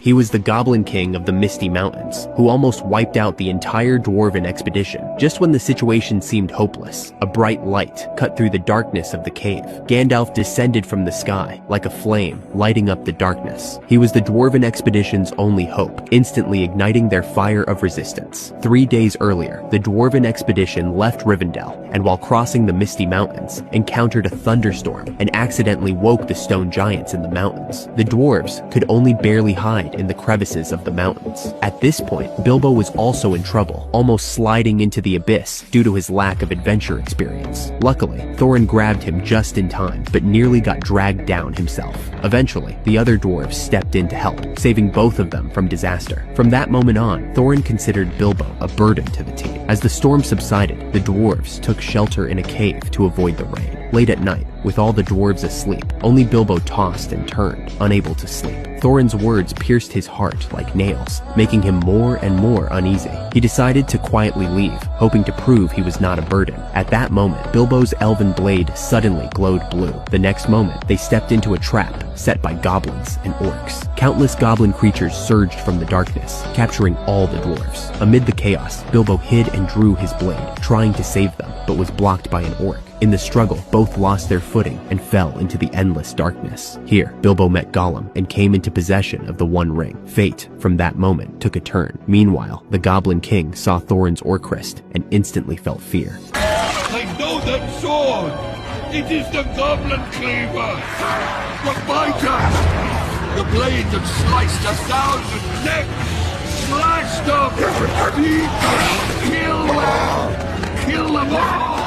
He was the Goblin King of the Misty Mountains, who almost wiped out the entire dwarven expedition. Just when the situation seemed hopeless, a bright light cut through the darkness of the cave. Gandalf descended from the sky like a flame, lighting up the darkness. He was the dwarven expedition's only hope, instantly igniting their fire of resistance. 3 days earlier, the dwarven expedition left Rivendell, and while crossing the Misty Mountains, encountered a thunderstorm and accidentally woke the stone giants in the mountains. The dwarves could only barely hide in the crevices of the mountains. At this point, Bilbo was also in trouble, almost sliding into the abyss due to his lack of adventure experience. Luckily, Thorin grabbed him just in time, but nearly got dragged down himself. Eventually, the other dwarves stepped in to help, saving both of them from disaster. From that moment on, Thorin considered Bilbo a burden to the team. As the storm subsided, the dwarves took shelter in a cave to avoid the rain. Late at night, with all the dwarves asleep, only Bilbo tossed and turned, unable to sleep. Thorin's words pierced his heart like nails, making him more and more uneasy. He decided to quietly leave, hoping to prove he was not a burden. At that moment, Bilbo's elven blade suddenly glowed blue. The next moment, they stepped into a trap set by goblins and orcs. Countless goblin creatures surged from the darkness, capturing all the dwarves. Amid the chaos, Bilbo hid and drew his blade, trying to save them, but was blocked by an orc. In the struggle, both lost their footing and fell into the endless darkness. Here, Bilbo met Gollum and came into possession of the One Ring. Fate, from that moment, took a turn. Meanwhile, the Goblin King saw Thorin's Orcrist and instantly felt fear. I know that sword! It is the Goblin Cleaver! The fighter! The blade that sliced 1,000 necks! Slashed them! Kill them all!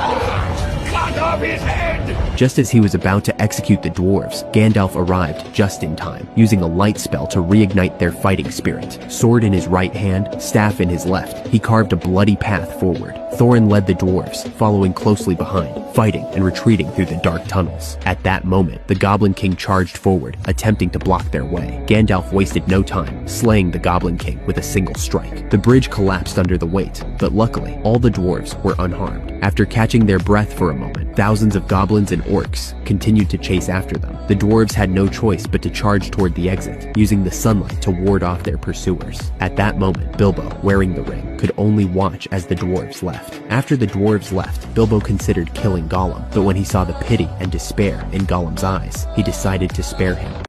Cut off his head! Just as he was about to execute the dwarves, Gandalf arrived just in time, using a light spell to reignite their fighting spirit. Sword in his right hand, staff in his left, he carved a bloody path forward. Thorin led the dwarves, following closely behind, fighting and retreating through the dark tunnels. At that moment, the Goblin King charged forward, attempting to block their way. Gandalf wasted no time, slaying the Goblin King with a single strike. The bridge collapsed under the weight, but luckily, all the dwarves were unharmed. After catching their breath for a moment, thousands of goblins and orcs continued to chase after them. The dwarves had no choice but to charge toward the exit, using the sunlight to ward off their pursuers. At that moment, Bilbo, wearing the ring, could only watch as the dwarves left. After the dwarves left, Bilbo considered killing Gollum, but when he saw the pity and despair in Gollum's eyes, he decided to spare him.